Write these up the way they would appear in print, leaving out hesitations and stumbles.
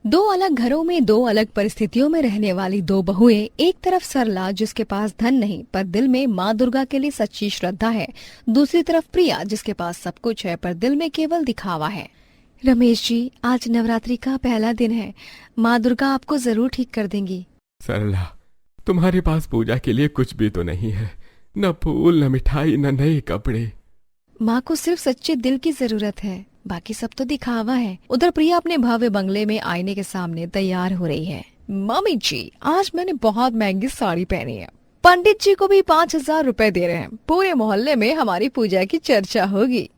दो अलग घरों में दो अलग परिस्थितियों में रहने वाली दो बहुएं, एक तरफ सरला जिसके पास धन नहीं पर दिल में माँ दुर्गा के लिए सच्ची श्रद्धा है, दूसरी तरफ प्रिया जिसके पास सब कुछ है पर दिल में केवल दिखावा है। रमेश जी, आज नवरात्रि का पहला दिन है, माँ दुर्गा आपको जरूर ठीक कर देंगी। सरला, तुम्हारे पास पूजा के लिए कुछ भी तो नहीं है, न फूल न मिठाई न नए कपड़े। माँ को सिर्फ सच्चे दिल की जरूरत है, बाकी सब तो दिखावा है। उधर प्रिया अपने भव्य बंगले में आईने के सामने तैयार हो रही है। मम्मी जी, आज मैंने बहुत महंगी साड़ी पहनी है, पंडित जी को भी 5,000 रुपए दे रहे हैं, पूरे मोहल्ले में हमारी पूजा की चर्चा होगी।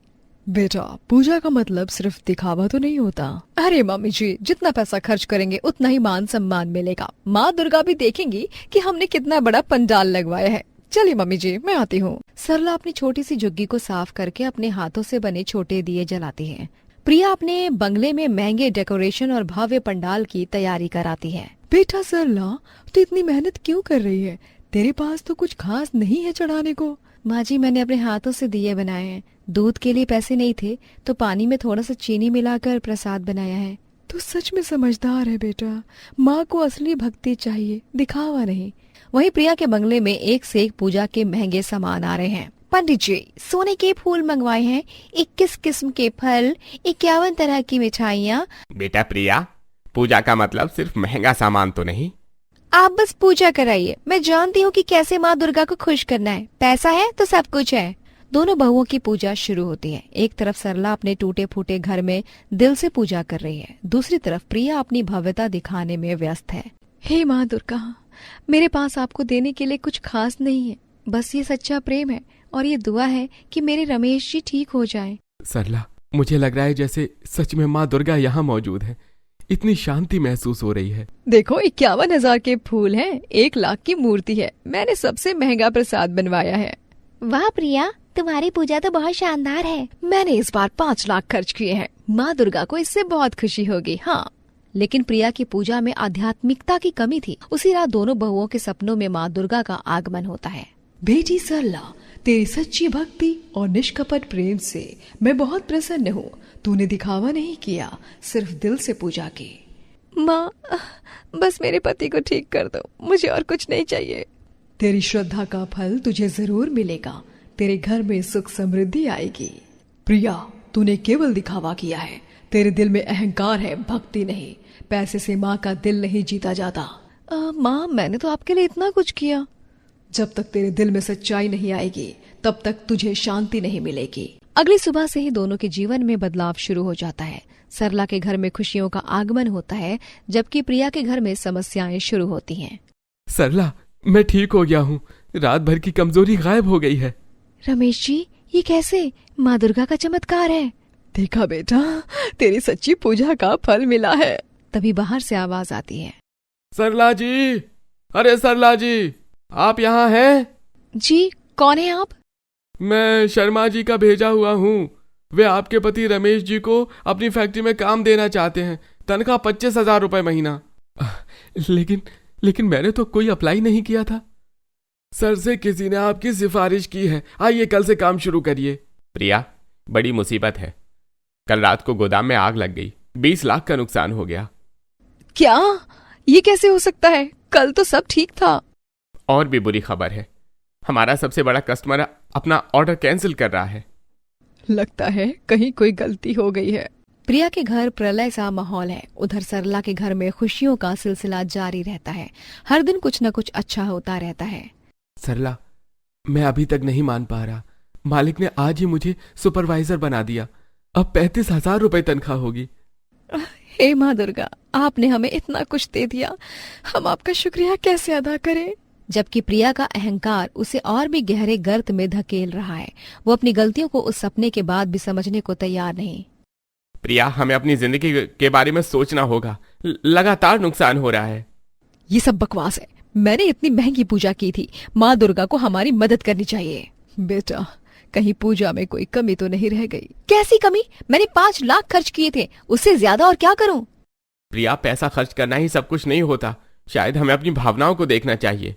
बेटा, पूजा का मतलब सिर्फ दिखावा तो नहीं होता। अरे मम्मी जी, जितना पैसा खर्च करेंगे उतना ही मान सम्मान मिलेगा। माँ दुर्गा भी देखेंगी कि हमने कितना बड़ा पंडाल लगवाया है। चलिए मम्मी जी, मैं आती हूँ। सरला अपनी छोटी सी झुग्गी को साफ करके अपने हाथों से बने छोटे दिए जलाती है। प्रिया अपने बंगले में महंगे डेकोरेशन और भव्य पंडाल की तैयारी कराती है। बेटा सरला, तू इतनी मेहनत क्यों कर रही है? तेरे पास तो कुछ खास नहीं है चढ़ाने को। माँ जी, मैंने अपने हाथों से दिए बनाए हैं। दूध के लिए पैसे नहीं थे तो पानी में थोड़ा सा चीनी मिलाकर प्रसाद बनाया है। तू सच में समझदार है बेटा। माँ को असली भक्ति चाहिए, दिखावा नहीं। वहीं प्रिया के बंगले में एक से एक पूजा के महंगे सामान आ रहे हैं। पंडित जी, सोने के फूल मंगवाए हैं, 21 किस्म के फल, 51 तरह की मिठाइयाँ। बेटा प्रिया, पूजा का मतलब सिर्फ महंगा सामान तो नहीं। आप बस पूजा कराइए, मैं जानती हूँ कि कैसे माँ दुर्गा को खुश करना है। पैसा है तो सब कुछ है। दोनों बहुओं की पूजा शुरू होती है। एक तरफ सरला अपने टूटे फूटे घर में दिल से पूजा कर रही है, दूसरी तरफ प्रिया अपनी भव्यता दिखाने में व्यस्त है। हे माँ दुर्गा, मेरे पास आपको देने के लिए कुछ खास नहीं है, बस ये सच्चा प्रेम है और ये दुआ है कि मेरे रमेश जी ठीक हो जाएं। सरला, मुझे लग रहा है जैसे सच में माँ दुर्गा यहाँ मौजूद है। इतनी शांति महसूस हो रही है। देखो, 51,000 के फूल हैं, 1 लाख की मूर्ति है। मैंने सबसे महंगा प्रसाद बनवाया है। वाह प्रिया, तुम्हारी पूजा तो बहुत शानदार है। मैंने इस बार 5 लाख खर्च किए हैं। माँ दुर्गा को इससे बहुत खुशी होगी। हाँ, लेकिन प्रिया की पूजा में आध्यात्मिकता की कमी थी। उसी रात दोनों बहुओं के सपनों में माँ दुर्गा का आगमन होता है। बेटी सरला, तेरी सच्ची भक्ति और निष्कपट प्रेम से मैं बहुत प्रसन्न हूँ। तूने दिखावा नहीं किया, सिर्फ दिल से पूजा की। माँ, बस मेरे पति को ठीक कर दो, मुझे और कुछ नहीं चाहिए। तेरी श्रद्धा का फल तुझे जरूर मिलेगा। तेरे घर में सुख समृद्धि आएगी। प्रिया, तूने केवल दिखावा किया है। तेरे दिल में अहंकार है, भक्ति नहीं। पैसे से माँ का दिल नहीं जीता जाता। माँ, मैंने तो आपके लिए इतना कुछ किया। जब तक तेरे दिल में सच्चाई नहीं आएगी तब तक तुझे शांति नहीं मिलेगी। अगली सुबह से ही दोनों के जीवन में बदलाव शुरू हो जाता है। सरला के घर में खुशियों का आगमन होता है, जबकि प्रिया के घर में समस्याएं शुरू होती हैं। सरला, मैं ठीक हो गया हूँ। रात भर की कमजोरी गायब हो गई है। रमेश जी, ये कैसे? माँ दुर्गा का चमत्कार है। देखा बेटा, तेरी सच्ची पूजा का फल मिला है। तभी बाहर से आवाज आती है। सरला जी, अरे सरला जी, आप यहाँ हैं? जी, कौन है आप? मैं शर्मा जी का भेजा हुआ हूँ। वे आपके पति रमेश जी को अपनी फैक्ट्री में काम देना चाहते हैं। तनख्वाह 25,000 रुपए महीना। लेकिन मैंने तो कोई अप्लाई नहीं किया था। सर से किसी ने आपकी सिफारिश की है। आइए, कल से काम शुरू करिए। प्रिया, बड़ी मुसीबत है। कल रात को गोदाम में आग लग गई, 20 लाख का नुकसान हो गया। क्या? ये कैसे हो सकता है? कल तो सब ठीक था। और भी बुरी खबर है, हमारा सबसे बड़ा कस्टमर अपना ऑर्डर कैंसिल कर रहा है। लगता है कहीं कोई गलती हो गई है। प्रिया के घर प्रलय सा माहौल है। उधर सरला के घर में खुशियों का सिलसिला जारी रहता है। हर दिन कुछ न कुछ अच्छा होता रहता है। सरला, मैं अभी तक नहीं मान पा रहा। मालिक ने आज ही मुझे सुपरवाइजर बना दिया। अब 35,000 रुपए तनख्वाह होगी। हे माँ दुर्गा, आपने हमें इतना कुछ दे दिया, हम आपका शुक्रिया कैसे अदा करें? जबकि प्रिया का अहंकार उसे और भी गहरे गर्त में धकेल रहा है। वो अपनी गलतियों को उस सपने के बाद भी समझने को तैयार नहीं। प्रिया, हमें अपनी जिंदगी के बारे में सोचना होगा। लगातार नुकसान हो रहा है। ये सब बकवास है। मैंने इतनी महंगी पूजा की थी, माँ दुर्गा को हमारी मदद करनी चाहिए। बेटा, कहीं पूजा में कोई कमी तो नहीं रह गई? कैसी कमी? मैंने 5 लाख खर्च किए थे, उससे ज्यादा और क्या करूं? प्रिया, पैसा खर्च करना ही सब कुछ नहीं होता। शायद हमें अपनी भावनाओं को देखना चाहिए।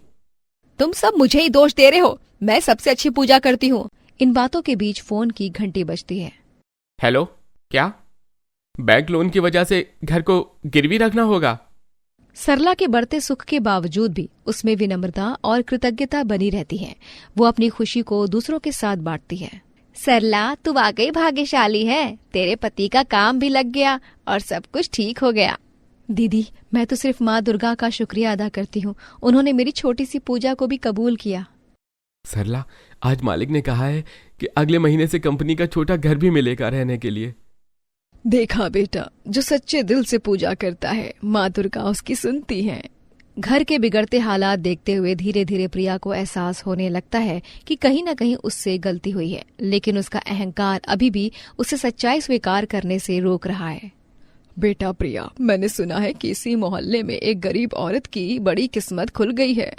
तुम सब मुझे ही दोष दे रहे हो। मैं सबसे अच्छी पूजा करती हूँ। इन बातों के बीच फोन की घंटी बजती है। हेलो, क्या? बैंक लोन की वजह से घर को गिरवी रखना होगा। सरला के बढ़ते सुख के बावजूद भी उसमें विनम्रता और कृतज्ञता बनी रहती है। वो अपनी खुशी को दूसरों के साथ बांटती है। सरला, तू वाकई भाग्यशाली है। तेरे पति का काम भी लग गया और सब कुछ ठीक हो गया। दीदी, मैं तो सिर्फ माँ दुर्गा का शुक्रिया अदा करती हूँ। उन्होंने मेरी छोटी सी पूजा को भी कबूल किया। सरला, आज मालिक ने कहा है कि अगले महीने से कंपनी का छोटा घर भी मिलेगा रहने के लिए। देखा बेटा, जो सच्चे दिल से पूजा करता है, माँ दुर्गा उसकी सुनती है। घर के बिगड़ते हालात देखते हुए धीरे धीरे प्रिया को एहसास होने लगता है कि कहीं न कहीं उससे गलती हुई है, लेकिन उसका अहंकार अभी भी उसे सच्चाई स्वीकार करने से रोक रहा है। बेटा प्रिया, मैंने सुना है कि इसी मोहल्ले में एक गरीब औरत की बड़ी किस्मत खुल गई है।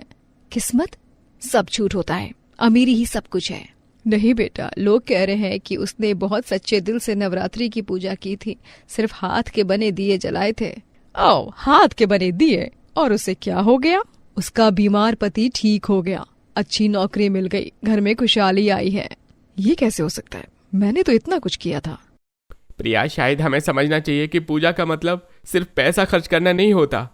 किस्मत? सब झूठ होता है, अमीरी ही सब कुछ है। नहीं बेटा, लोग कह रहे हैं कि उसने बहुत सच्चे दिल से नवरात्रि की पूजा की थी, सिर्फ हाथ के बने दिए जलाए थे। आओ, हाथ के बने दिए? और उसे क्या हो गया? उसका बीमार पति ठीक हो गया, अच्छी नौकरी मिल गई, घर में खुशहाली आई है। ये कैसे हो सकता है? मैंने तो इतना कुछ किया था। प्रिया, शायद हमें समझना चाहिए कि पूजा का मतलब सिर्फ पैसा खर्च करना नहीं होता।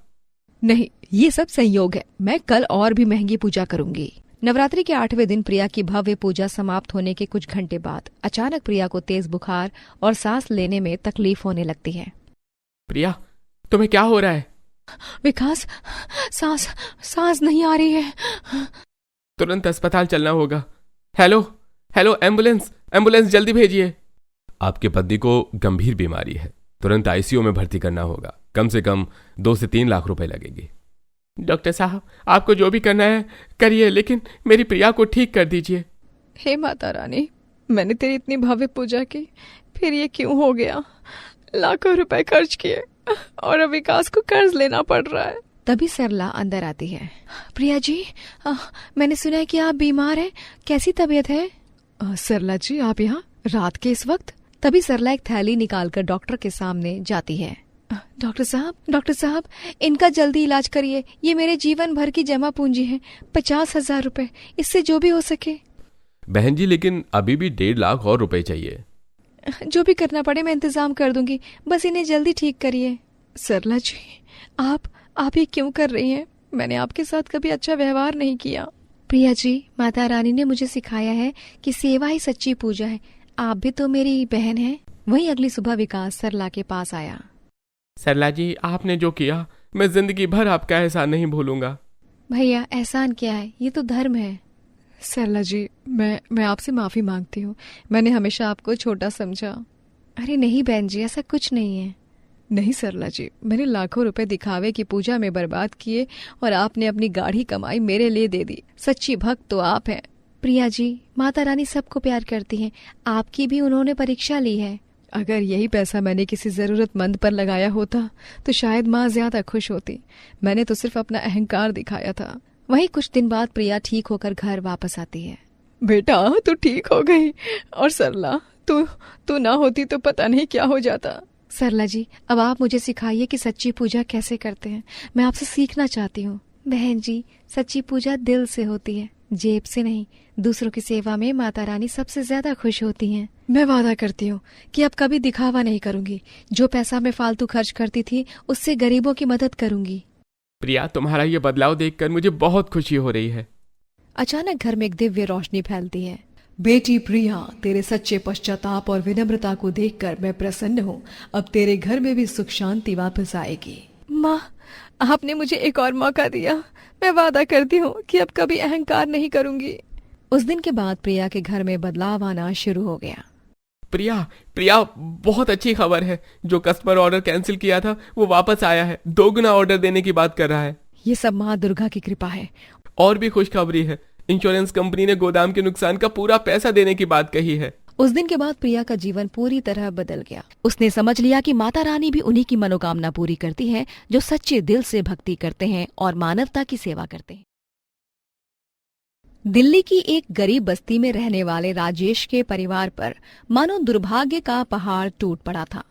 नहीं, ये सब संयोग है। मैं कल और भी महंगी पूजा करूंगी। नवरात्रि के 8वें दिन प्रिया की भव्य पूजा समाप्त होने के कुछ घंटे बाद अचानक प्रिया को तेज बुखार और सांस लेने में तकलीफ होने लगती है। प्रिया, तुम्हें क्या हो रहा है? विकास, सांस नहीं आ रही है। तुरंत अस्पताल चलना होगा। हेलो हेलो, एम्बुलेंस जल्दी भेजिए। आपके पति को गंभीर बीमारी है, तुरंत आईसीयू में भर्ती करना होगा। कम से कम 2 से 3 लाख रुपए लगेंगे। डॉक्टर साहब, आपको जो भी करना है करिए, लेकिन मेरी प्रिया को ठीक कर दीजिए। हे माता रानी, मैंने तेरी इतनी भव्य पूजा की, फिर ये क्यों हो गया? लाखों रुपए खर्च किए और अब विकास को कर्ज लेना पड़ रहा है। तभी सरला अंदर आती है। प्रिया जी, मैंने सुना है कि आप बीमार हैं, कैसी तबीयत है? सरला जी, आप यहाँ रात के इस वक्त? तभी सरला एक थैली निकालकर डॉक्टर के सामने जाती है। डॉक्टर साहब, इनका जल्दी इलाज करिए। ये मेरे जीवन भर की जमा पूंजी है, 50,000 रुपए, इससे जो भी हो सके। बहन जी, लेकिन अभी भी 1.5 लाख और रुपए चाहिए। जो भी करना पड़े मैं इंतजाम कर दूंगी, बस इन्हें जल्दी ठीक करिए। सरला जी, आप ये क्यों कर रही हैं? मैंने आपके साथ कभी अच्छा व्यवहार नहीं किया। प्रिया जी, माता रानी ने मुझे सिखाया है कि सेवा ही सच्ची पूजा है। आप भी तो मेरी बहन हैं। वहीं अगली सुबह विकास सरला के पास आया। सरला जी, आपने जो किया, मैं जिंदगी भर आपका एहसान नहीं भूलूंगा। भैया, एहसान क्या है, ये तो धर्म है। सरला जी, मैं आपसे माफी मांगती हूँ। मैंने हमेशा आपको छोटा समझा। अरे नहीं बहन जी, ऐसा कुछ नहीं है। नहीं सरला जी, मैंने लाखों रुपए दिखावे की पूजा में बर्बाद किए और आपने अपनी गाढ़ी कमाई मेरे लिए दे दी। सच्ची भक्त तो आप हैं। प्रिया जी, माता रानी सबको प्यार करती हैं, आपकी भी उन्होंने परीक्षा ली है। अगर यही पैसा मैंने किसी जरूरतमंद पर लगाया होता तो शायद माँ ज्यादा खुश होती। मैंने तो सिर्फ अपना अहंकार दिखाया था। वहीं कुछ दिन बाद प्रिया ठीक होकर घर वापस आती है। बेटा, तू ठीक हो गई। और सरला, तू ना होती तो पता नहीं क्या हो जाता। सरला जी, अब आप मुझे सिखाइए कि सच्ची पूजा कैसे करते हैं। मैं आपसे सीखना चाहती हूँ। बहन जी, सच्ची पूजा दिल से होती है, जेब से नहीं। दूसरों की सेवा में माता रानी सबसे ज्यादा खुश होती हैं। मैं वादा करती हूँ कि अब कभी दिखावा नहीं करूंगी। जो पैसा मैं फालतू खर्च करती थी, उससे गरीबों की मदद करूंगी। प्रिया, तुम्हारा ये बदलाव देखकर मुझे बहुत खुशी हो रही है। अचानक घर में एक दिव्य रोशनी फैलती है। बेटी प्रिया, तेरे सच्चे पश्चाताप और विनम्रता को देखकर मैं प्रसन्न हूँ। अब तेरे घर में भी सुख शांति वापस आएगी। माँ, आपने मुझे एक और मौका दिया। मैं वादा करती हूँ कि अब कभी अहंकार नहीं करूंगी। उस दिन के बाद प्रिया के घर में बदलाव आना शुरू हो गया। प्रिया, बहुत अच्छी खबर है। जो कस्टमर ऑर्डर कैंसिल किया था वो वापस आया है, 2 गुना ऑर्डर देने की बात कर रहा है। ये सब माँ दुर्गा की कृपा है। और भी खुशखबरी है, इंश्योरेंस कंपनी ने गोदाम के नुकसान का पूरा पैसा देने की बात कही है। उस दिन के बाद प्रिया का जीवन पूरी तरह बदल गया। उसने समझ लिया कि माता रानी भी उन्हीं की मनोकामना पूरी करती है जो सच्चे दिल से भक्ति करते हैं और मानवता की सेवा करते हैं। दिल्ली की एक गरीब बस्ती में रहने वाले राजेश के परिवार पर मानो दुर्भाग्य का पहाड़ टूट पड़ा था।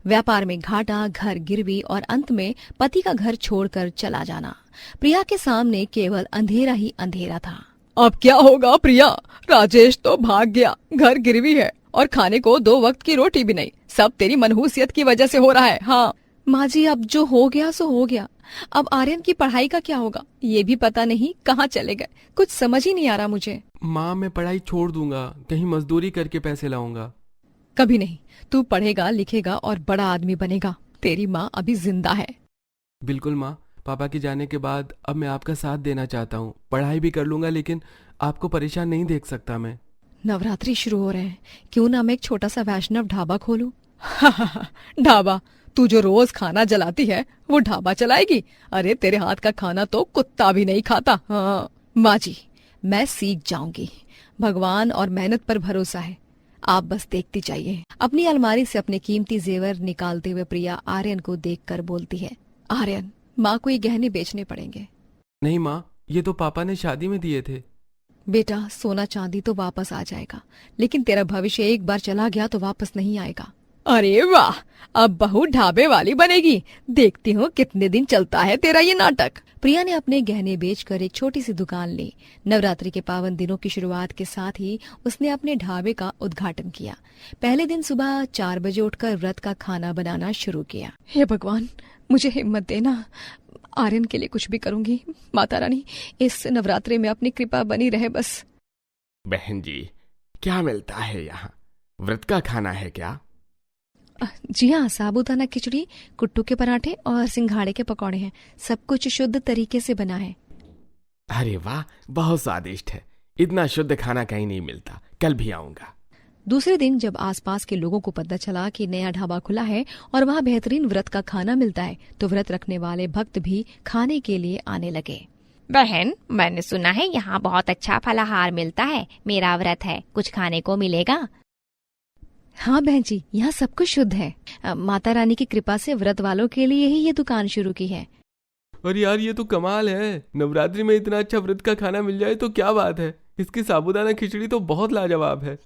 व्यापार में घाटा, घर गिरवी और अंत में पति का घर छोड़कर चला जाना। प्रिया के सामने केवल अंधेरा ही अंधेरा था। अब क्या होगा प्रिया? राजेश तो भाग गया, घर गिरवी है और खाने को 2 वक्त की रोटी भी नहीं। सब तेरी मनहूसियत की वजह से हो रहा है। हाँ माँ जी, अब जो हो गया सो हो गया। अब आर्यन की पढ़ाई का क्या होगा ये भी पता नहीं कहाँ चले गए। कुछ समझ ही नहीं आ रहा मुझे। माँ मैं पढ़ाई छोड़ दूंगा, कहीं मजदूरी करके पैसे लाऊंगा। कभी नहीं, तू पढ़ेगा लिखेगा और बड़ा आदमी बनेगा। तेरी माँ अभी जिंदा है। बिल्कुल माँ, पापा के जाने के बाद अब मैं आपका साथ देना चाहता हूँ। पढ़ाई भी कर लूंगा, लेकिन आपको परेशान नहीं देख सकता मैं। नवरात्रि शुरू हो रहे हैं, क्यों ना मैं एक छोटा सा वैष्णव ढाबा खोलूं? ढाबा? तू जो रोज खाना जलाती है वो ढाबा चलाएगी? अरे तेरे हाथ का खाना तो कुत्ता भी नहीं खाता। हाँ माँ जी, मैं सीख जाऊंगी। भगवान और मेहनत पर भरोसा है, आप बस देखती जाइए। अपनी अलमारी से अपने कीमती जेवर निकालते हुए प्रिया आर्यन को देखकर बोलती है, आर्यन माँ को ये गहने बेचने पड़ेंगे। नहीं माँ, ये तो पापा ने शादी में दिए थे। बेटा सोना चांदी तो वापस आ जाएगा, लेकिन तेरा भविष्य एक बार चला गया तो वापस नहीं आएगा। अरे वाह, अब बहू ढाबे वाली बनेगी। देखती हूँ कितने दिन चलता है तेरा ये नाटक। प्रिया ने अपने गहने बेचकर एक छोटी सी दुकान ली। नवरात्रि के पावन दिनों की शुरुआत के साथ ही उसने अपने ढाबे का उद्घाटन किया। पहले दिन सुबह 4 बजे उठकर व्रत का खाना बनाना शुरू किया। हे भगवान, मुझे हिम्मत देना, आर्यन के लिए कुछ भी करूंगी। माता रानी, इस नवरात्रि में अपनी कृपा बनी रहे बस। बहन जी, क्या मिलता है यहाँ? व्रत का खाना है क्या? जी हाँ, साबूदाना खिचड़ी, कुट्टू के पराठे और सिंघाड़े के पकौड़े हैं। सब कुछ शुद्ध तरीके से बना है। अरे वाह, बहुत स्वादिष्ट है। इतना शुद्ध खाना कहीं नहीं मिलता, कल भी आऊंगा। दूसरे दिन जब आसपास के लोगों को पता चला कि नया ढाबा खुला है और वहाँ बेहतरीन व्रत का खाना मिलता है, तो व्रत रखने वाले भक्त भी खाने के लिए आने लगे। बहन, मैंने सुना है यहाँ बहुत अच्छा फलाहार मिलता है। मेरा व्रत है, कुछ खाने को मिलेगा? हाँ बहन जी, यहाँ सब कुछ शुद्ध है। माता रानी की कृपा से व्रत वालों के लिए ही ये दुकान शुरू की है। और यार ये तो कमाल है, नवरात्रि में इतना अच्छा व्रत का खाना मिल जाए तो क्या बात है। इसकी साबूदाना खिचड़ी तो बहुत लाजवाब है।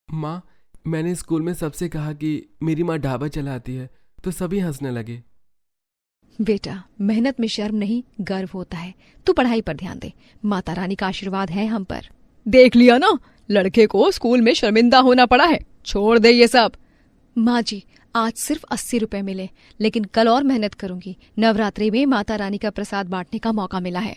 माँ, मैंने स्कूल में सबसे कहा कि मेरी माँ ढाबा चलाती है, तो सभी हंसने लगे। बेटा, मेहनत में शर्म नहीं गर्व होता है। तू पढ़ाई पर ध्यान दे, माता रानी का आशीर्वाद है हम पर। देख लिया ना, लड़के को स्कूल में शर्मिंदा होना पड़ा है। छोड़ दे ये सब। माँ जी, आज सिर्फ 80 रुपए मिले, लेकिन कल और मेहनत करूंगी। नवरात्रि में माता रानी का प्रसाद बांटने का मौका मिला है।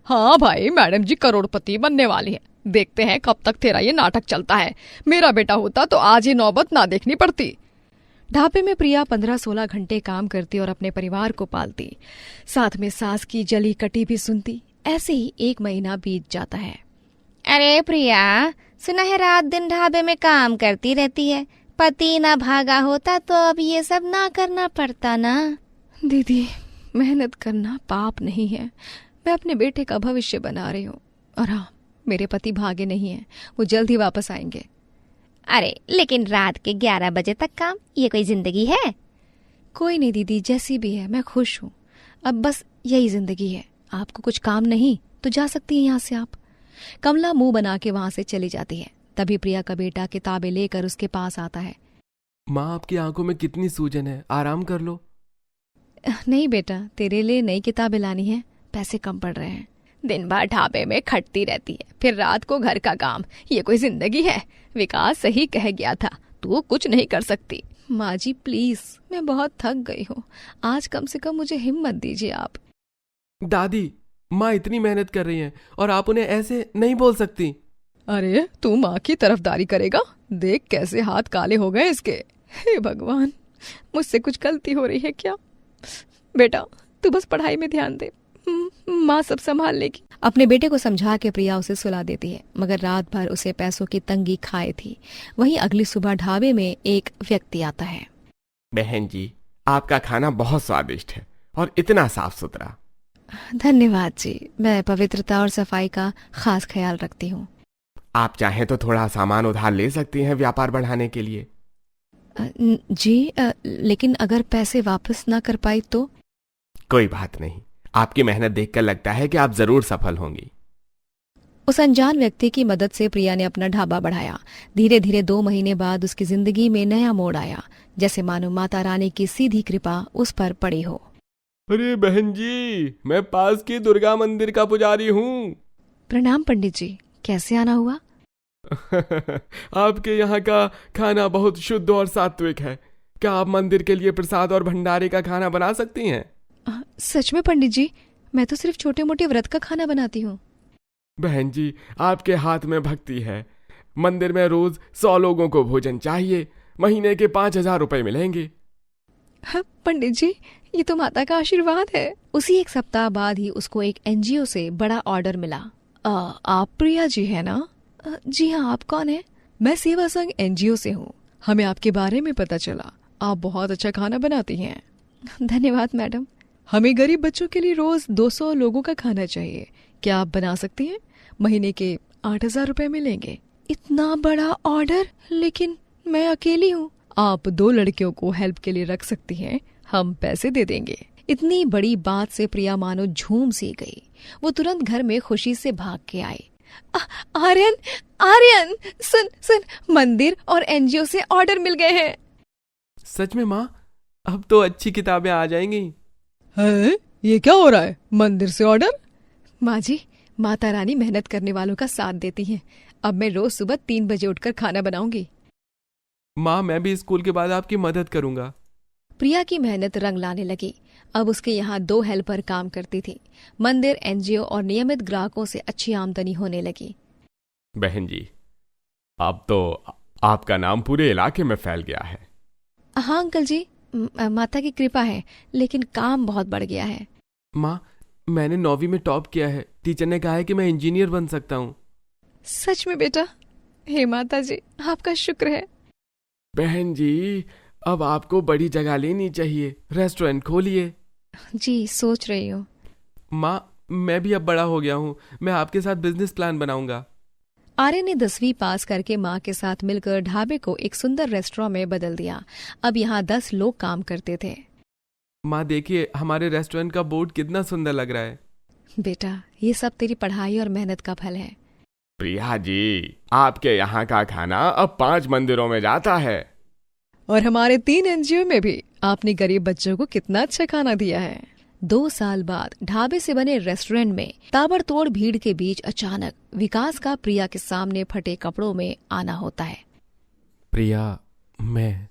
हाँ भाई, मैडम जी करोड़पति बनने वाली है। देखते हैं कब तक तेरा ये नाटक चलता है। मेरा बेटा होता तो आज ये नौबत ना देखनी पड़ती। ढाबे में प्रिया 15-16 घंटे काम करती और अपने परिवार को पालती, साथ में सास की जली कटी भी सुनती। ऐसे ही 1 महीना बीत जाता है। अरे प्रिया, सुना है रात दिन ढाबे में काम करती रहती है। पति ना भागा होता तो अब ये सब ना करना पड़ता ना। दीदी, मेहनत करना पाप नहीं है। मैं अपने बेटे का भविष्य बना रही हूँ। और हाँ, मेरे पति भागे नहीं हैं, वो जल्द ही वापस आएंगे। अरे लेकिन रात के 11 बजे तक काम, ये कोई जिंदगी है? कोई नहीं दीदी, जैसी भी है मैं खुश हूँ। अब बस यही जिंदगी है। आपको कुछ काम नहीं तो जा सकती हैं यहाँ से आप। कमला मुंह बना के वहां से चली जाती है। तभी प्रिया का बेटा किताबें लेकर उसके पास आता है। माँ, आपकी आंखों में कितनी सूजन है, आराम कर लो। नहीं बेटा, तेरे लिए नई किताबें लानी है, पैसे कम पड़ रहे हैं। दिन भर ढाबे में खटती रहती है, फिर रात को घर का काम, ये कोई जिंदगी है? विकास सही कह गया था, तू कुछ नहीं कर सकती। माँ जी प्लीज, मैं बहुत थक गई हूँ, आज कम से कम मुझे हिम्मत दीजिए आप। दादी, माँ इतनी मेहनत कर रही हैं और आप उन्हें ऐसे नहीं बोल सकती। अरे तू माँ की तरफदारी करेगा? देख कैसे हाथ काले हो गए इसके। हे भगवान, मुझसे कुछ गलती हो रही है क्या? बेटा तू बस पढ़ाई में ध्यान दे, माँ सब संभाल लेगी। अपने बेटे को समझा के प्रिया उसे सुला देती है, मगर रात भर उसे पैसों की तंगी खाए थी। वहीं अगली सुबह ढाबे में एक व्यक्ति आता है। बहन जी, आपका खाना बहुत स्वादिष्ट है और इतना साफ सुथरा। धन्यवाद जी, मैं पवित्रता और सफाई का खास ख्याल रखती हूँ। आप चाहें तो थोड़ा सामान उधार ले सकती हैं व्यापार बढ़ाने के लिए। जी, लेकिन अगर पैसे वापस ना कर पाई तो? कोई बात नहीं, आपकी मेहनत देखकर लगता है कि आप जरूर सफल होंगी। उस अनजान व्यक्ति की मदद से प्रिया ने अपना ढाबा बढ़ाया। धीरे धीरे 2 महीने बाद उसकी जिंदगी में नया मोड़ आया, जैसे मानो माता रानी की सीधी कृपा उस पर पड़ी हो। अरे बहन जी, मैं पास के दुर्गा मंदिर का पुजारी हूँ। प्रणाम पंडित जी, कैसे आना हुआ? आपके यहाँ का खाना बहुत शुद्ध और सात्विक है। क्या आप मंदिर के लिए प्रसाद और भंडारे का खाना बना सकती हैं? सच में पंडित जी, मैं तो सिर्फ छोटे मोटे व्रत का खाना बनाती हूँ। बहन जी, आपके हाथ में भक्ति है। मंदिर में रोज 100 लोगों को भोजन चाहिए। महीने के 5,000 रुपए मिलेंगे। हाँ, पंडित जी, ये तो माता का आशीर्वाद है। उसी एक सप्ताह बाद ही उसको एक एनजीओ से बड़ा ऑर्डर मिला। आप प्रिया जी है ना? जी हाँ, आप कौन है? मैं सेवा संघ एनजीओ से हूँ। हमें आपके बारे में पता चला, आप बहुत अच्छा खाना बनाती हैं। धन्यवाद मैडम। हमें गरीब बच्चों के लिए रोज 200 लोगों का खाना चाहिए। क्या आप बना सकती हैं? महीने के 8,000 रुपए मिलेंगे। इतना बड़ा ऑर्डर? लेकिन मैं अकेली हूँ। आप 2 लड़कियों को हेल्प के लिए रख सकती हैं, हम पैसे दे देंगे। इतनी बड़ी बात से प्रिया मानो झूम सी गई। वो तुरंत घर में खुशी से भाग के आई। आर्यन, आर्यन, सुन सुन, मंदिर और एनजीओ से ऑर्डर मिल गए हैं। सच में माँ? अब तो अच्छी किताबें आ जाएंगी। है? ये क्या हो रहा है? मंदिर से ऑर्डर? माँ जी, माता रानी मेहनत करने वालों का साथ देती हैं। अब मैं रोज सुबह 3 बजे उठकर खाना बनाऊंगी। माँ, मैं भी स्कूल के बाद आपकी मदद करूंगा। प्रिया की मेहनत रंग लाने लगी। अब उसके यहाँ 2 हेल्पर काम करती थी। मंदिर, एनजीओ और नियमित ग्राहकों से अच्छी आमदनी होने लगी। बहन जी, अब तो आपका नाम पूरे इलाके में फैल गया है। हाँ अंकल जी, माता की कृपा है, लेकिन काम बहुत बढ़ गया है। माँ, मैंने 9वीं में टॉप किया है। टीचर ने कहा है कि मैं इंजीनियर बन सकता हूँ। सच में बेटा? हे माता जी, आपका शुक्र है। बहन जी, अब आपको बड़ी जगह लेनी चाहिए, रेस्टोरेंट खोलिए। जी, सोच रही हूँ। माँ, मैं भी अब बड़ा हो गया हूँ। मैं आपके साथ बिजनेस प्लान बनाऊंगा। आर्य ने 10वीं पास करके माँ के साथ मिलकर ढाबे को एक सुंदर रेस्टोरेंट में बदल दिया। अब यहाँ 10 लोग काम करते थे। माँ देखिए, हमारे रेस्टोरेंट का बोर्ड कितना सुंदर लग रहा है। बेटा, ये सब तेरी पढ़ाई और मेहनत का फल है। प्रिया जी, आपके यहाँ का खाना अब 5 मंदिरों में जाता है। और हमारे 3 एनजीओ में भी आपने गरीब बच्चों को कितना अच्छा खाना दिया है। 2 साल बाद ढाबे से बने रेस्टोरेंट में ताबड़तोड़ भीड़ के बीच अचानक विकास का प्रिया के सामने फटे कपड़ों में आना होता है। प्रिया, मैं।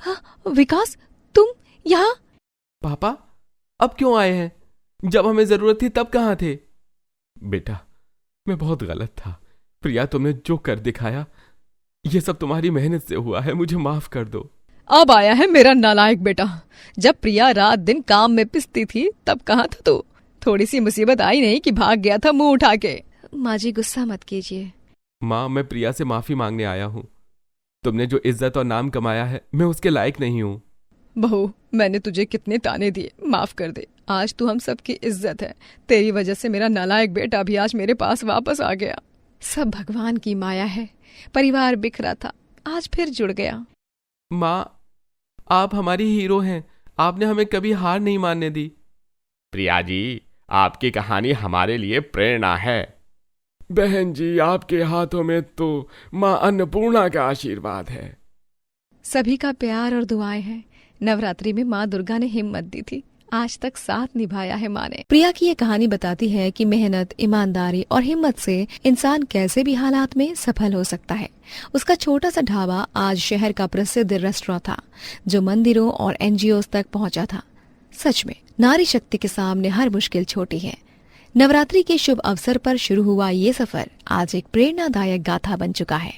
हाँ, विकास, तुम यहाँ? पापा, अब क्यों आए हैं? जब हमें जरूरत थी तब कहाँ थे? बेटा, मैं बहुत गलत था। प्रिया, तुमने जो कर दिखाया, ये सब तुम्हारी मेहनत से हुआ है। मुझे माफ कर दो। अब आया है मेरा नालायक बेटा। जब प्रिया रात दिन काम में पिसती थी तब कहाँ था तू? थोड़ी सी मुसीबत आई नहीं कि भाग गया था मुंह उठा के। माँ जी, गुस्सा मत कीजिए। माँ, मैं प्रिया से माफी मांगने आया हूँ। तुमने जो इज्जत और नाम कमाया है, मैं उसके लायक नहीं हूँ। बहू, मैंने तुझे कितने ताने दिए, माफ कर दे। आज तू हम सबकी इज्जत है। तेरी वजह से मेरा नालायक बेटा भी आज मेरे पास वापस आ गया। सब भगवान की माया है। परिवार बिखरा था, आज फिर जुड़ गया। माँ, आप हमारी हीरो हैं। आपने हमें कभी हार नहीं मानने दी। प्रिया जी, आपकी कहानी हमारे लिए प्रेरणा है। बहन जी, आपके हाथों में तो माँ अन्नपूर्णा का आशीर्वाद है। सभी का प्यार और दुआएं हैं। नवरात्रि में माँ दुर्गा ने हिम्मत दी थी, आज तक साथ निभाया है माँ ने। प्रिया की ये कहानी बताती है कि मेहनत, ईमानदारी और हिम्मत से इंसान कैसे भी हालात में सफल हो सकता है। उसका छोटा सा ढाबा आज शहर का प्रसिद्ध रेस्टोरेंट था, जो मंदिरों और एनजीओ तक पहुंचा था। सच में नारी शक्ति के सामने हर मुश्किल छोटी है। नवरात्रि के शुभ अवसर पर शुरू हुआ ये सफर आज एक प्रेरणादायक गाथा बन चुका है।